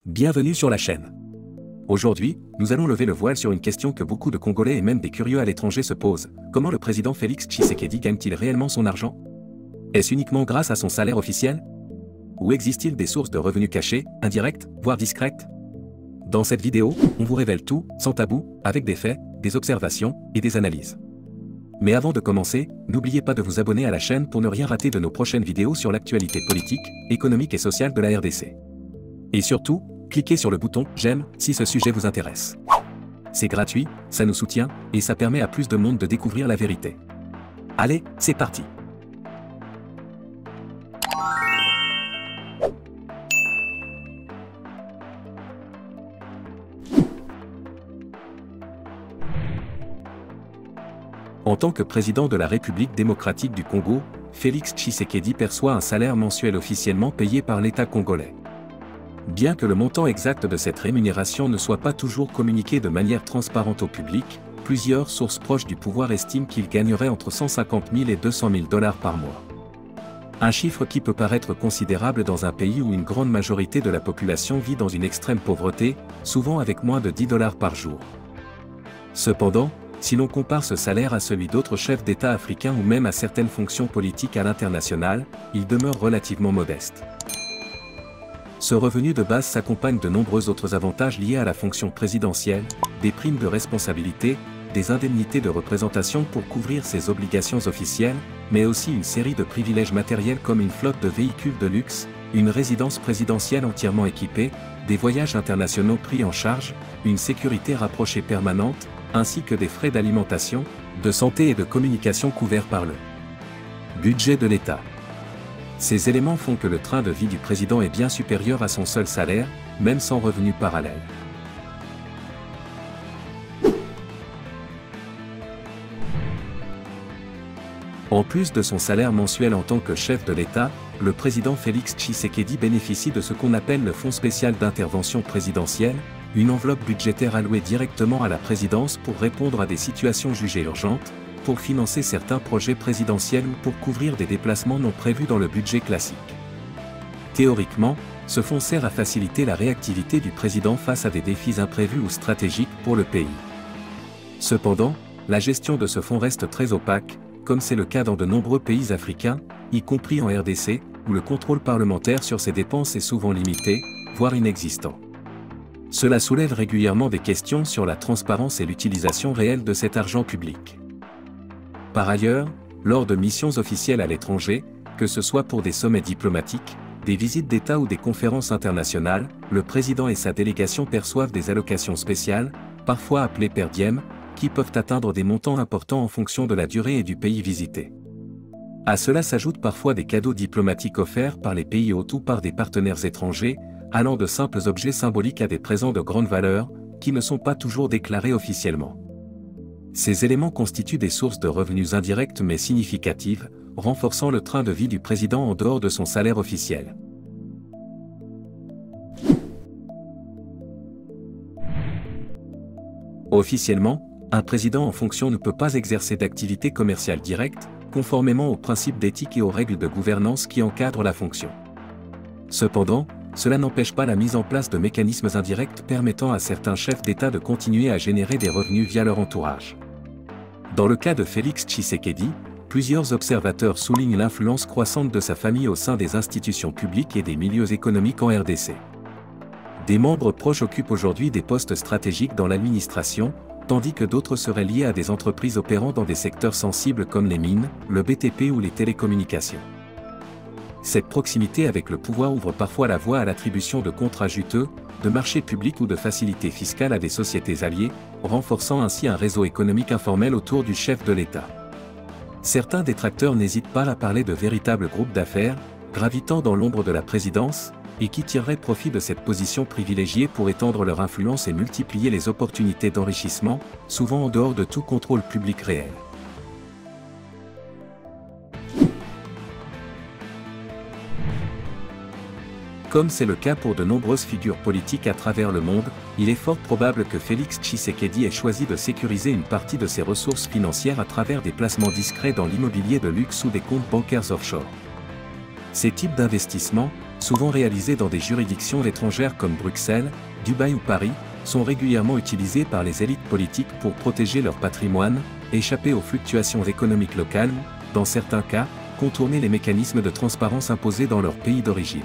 Bienvenue sur la chaîne. Aujourd'hui, nous allons lever le voile sur une question que beaucoup de Congolais et même des curieux à l'étranger se posent. Comment le président Félix Tshisekedi gagne-t-il réellement son argent? Est-ce uniquement grâce à son salaire officiel? Ou existe-t-il des sources de revenus cachées, indirectes, voire discrètes? Dans cette vidéo, on vous révèle tout, sans tabou, avec des faits, des observations et des analyses. Mais avant de commencer, n'oubliez pas de vous abonner à la chaîne pour ne rien rater de nos prochaines vidéos sur l'actualité politique, économique et sociale de la RDC. Et surtout, cliquez sur le bouton « J'aime » si ce sujet vous intéresse. C'est gratuit, ça nous soutient, et ça permet à plus de monde de découvrir la vérité. Allez, c'est parti! En tant que président de la République démocratique du Congo, Félix Tshisekedi perçoit un salaire mensuel officiellement payé par l'État congolais. Bien que le montant exact de cette rémunération ne soit pas toujours communiqué de manière transparente au public, plusieurs sources proches du pouvoir estiment qu'il gagnerait entre 150 000 et 200 000 $ par mois. Un chiffre qui peut paraître considérable dans un pays où une grande majorité de la population vit dans une extrême pauvreté, souvent avec moins de 10 $ par jour. Cependant, si l'on compare ce salaire à celui d'autres chefs d'État africains ou même à certaines fonctions politiques à l'international, il demeure relativement modeste. Ce revenu de base s'accompagne de nombreux autres avantages liés à la fonction présidentielle, des primes de responsabilité, des indemnités de représentation pour couvrir ses obligations officielles, mais aussi une série de privilèges matériels comme une flotte de véhicules de luxe, une résidence présidentielle entièrement équipée, des voyages internationaux pris en charge, une sécurité rapprochée permanente, ainsi que des frais d'alimentation, de santé et de communication couverts par le budget de l'État. Ces éléments font que le train de vie du président est bien supérieur à son seul salaire, même sans revenu parallèle. En plus de son salaire mensuel en tant que chef de l'État, le président Félix Tshisekedi bénéficie de ce qu'on appelle le Fonds spécial d'intervention présidentielle, une enveloppe budgétaire allouée directement à la présidence pour répondre à des situations jugées urgentes, pour financer certains projets présidentiels ou pour couvrir des déplacements non prévus dans le budget classique. Théoriquement, ce fonds sert à faciliter la réactivité du président face à des défis imprévus ou stratégiques pour le pays. Cependant, la gestion de ce fonds reste très opaque, comme c'est le cas dans de nombreux pays africains, y compris en RDC, où le contrôle parlementaire sur ces dépenses est souvent limité, voire inexistant. Cela soulève régulièrement des questions sur la transparence et l'utilisation réelle de cet argent public. Par ailleurs, lors de missions officielles à l'étranger, que ce soit pour des sommets diplomatiques, des visites d'État ou des conférences internationales, le président et sa délégation perçoivent des allocations spéciales, parfois appelées per diem, qui peuvent atteindre des montants importants en fonction de la durée et du pays visité. À cela s'ajoutent parfois des cadeaux diplomatiques offerts par les pays hôtes ou par des partenaires étrangers, allant de simples objets symboliques à des présents de grande valeur, qui ne sont pas toujours déclarés officiellement. Ces éléments constituent des sources de revenus indirectes mais significatives, renforçant le train de vie du président en dehors de son salaire officiel. Officiellement, un président en fonction ne peut pas exercer d'activité commerciale directe, conformément aux principes d'éthique et aux règles de gouvernance qui encadrent la fonction. Cependant, cela n'empêche pas la mise en place de mécanismes indirects permettant à certains chefs d'État de continuer à générer des revenus via leur entourage. Dans le cas de Félix Tshisekedi, plusieurs observateurs soulignent l'influence croissante de sa famille au sein des institutions publiques et des milieux économiques en RDC. Des membres proches occupent aujourd'hui des postes stratégiques dans l'administration, tandis que d'autres seraient liés à des entreprises opérant dans des secteurs sensibles comme les mines, le BTP ou les télécommunications. Cette proximité avec le pouvoir ouvre parfois la voie à l'attribution de contrats juteux, de marchés publics ou de facilités fiscales à des sociétés alliées, renforçant ainsi un réseau économique informel autour du chef de l'État. Certains détracteurs n'hésitent pas à parler de véritables groupes d'affaires, gravitant dans l'ombre de la présidence, et qui tireraient profit de cette position privilégiée pour étendre leur influence et multiplier les opportunités d'enrichissement, souvent en dehors de tout contrôle public réel. Comme c'est le cas pour de nombreuses figures politiques à travers le monde, il est fort probable que Félix Tshisekedi ait choisi de sécuriser une partie de ses ressources financières à travers des placements discrets dans l'immobilier de luxe ou des comptes bancaires offshore. Ces types d'investissements, souvent réalisés dans des juridictions étrangères comme Bruxelles, Dubaï ou Paris, sont régulièrement utilisés par les élites politiques pour protéger leur patrimoine, échapper aux fluctuations économiques locales ou, dans certains cas, contourner les mécanismes de transparence imposés dans leur pays d'origine.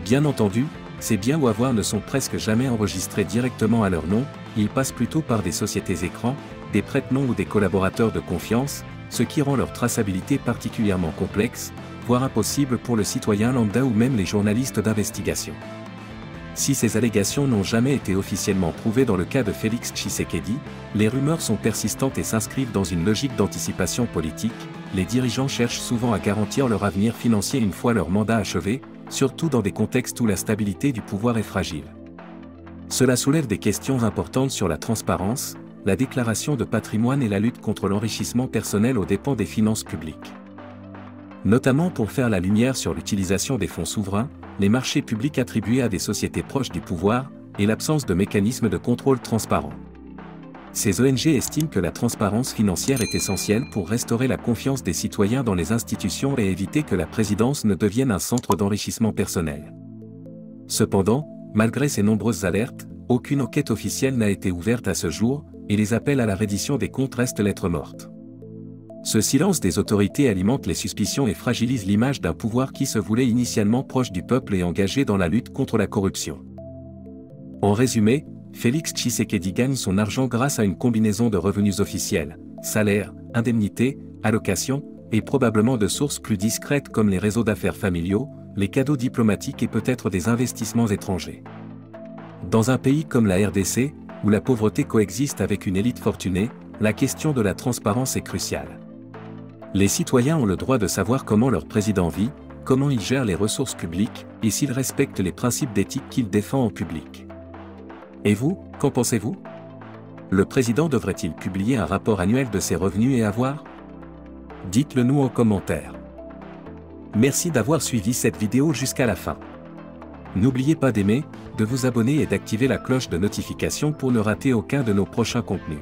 Bien entendu, ces biens ou avoirs ne sont presque jamais enregistrés directement à leur nom, ils passent plutôt par des sociétés écrans, des prête-noms ou des collaborateurs de confiance, ce qui rend leur traçabilité particulièrement complexe, voire impossible pour le citoyen lambda ou même les journalistes d'investigation. Si ces allégations n'ont jamais été officiellement prouvées dans le cas de Félix Tshisekedi, les rumeurs sont persistantes et s'inscrivent dans une logique d'anticipation politique. Les dirigeants cherchent souvent à garantir leur avenir financier une fois leur mandat achevé, surtout dans des contextes où la stabilité du pouvoir est fragile. Cela soulève des questions importantes sur la transparence, la déclaration de patrimoine et la lutte contre l'enrichissement personnel aux dépens des finances publiques. Notamment pour faire la lumière sur l'utilisation des fonds souverains, les marchés publics attribués à des sociétés proches du pouvoir, et l'absence de mécanismes de contrôle transparents. Ces ONG estiment que la transparence financière est essentielle pour restaurer la confiance des citoyens dans les institutions et éviter que la présidence ne devienne un centre d'enrichissement personnel. Cependant, malgré ces nombreuses alertes, aucune enquête officielle n'a été ouverte à ce jour, et les appels à la reddition des comptes restent lettre morte. Ce silence des autorités alimente les suspicions et fragilise l'image d'un pouvoir qui se voulait initialement proche du peuple et engagé dans la lutte contre la corruption. En résumé, Félix Tshisekedi gagne son argent grâce à une combinaison de revenus officiels, salaires, indemnités, allocations, et probablement de sources plus discrètes comme les réseaux d'affaires familiaux, les cadeaux diplomatiques et peut-être des investissements étrangers. Dans un pays comme la RDC, où la pauvreté coexiste avec une élite fortunée, la question de la transparence est cruciale. Les citoyens ont le droit de savoir comment leur président vit, comment il gère les ressources publiques, et s'il respecte les principes d'éthique qu'il défend en public. Et vous, qu'en pensez-vous? Le président devrait-il publier un rapport annuel de ses revenus et avoirs? Dites-le nous en commentaire. Merci d'avoir suivi cette vidéo jusqu'à la fin. N'oubliez pas d'aimer, de vous abonner et d'activer la cloche de notification pour ne rater aucun de nos prochains contenus.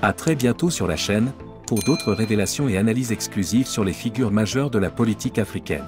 À très bientôt sur la chaîne, pour d'autres révélations et analyses exclusives sur les figures majeures de la politique africaine.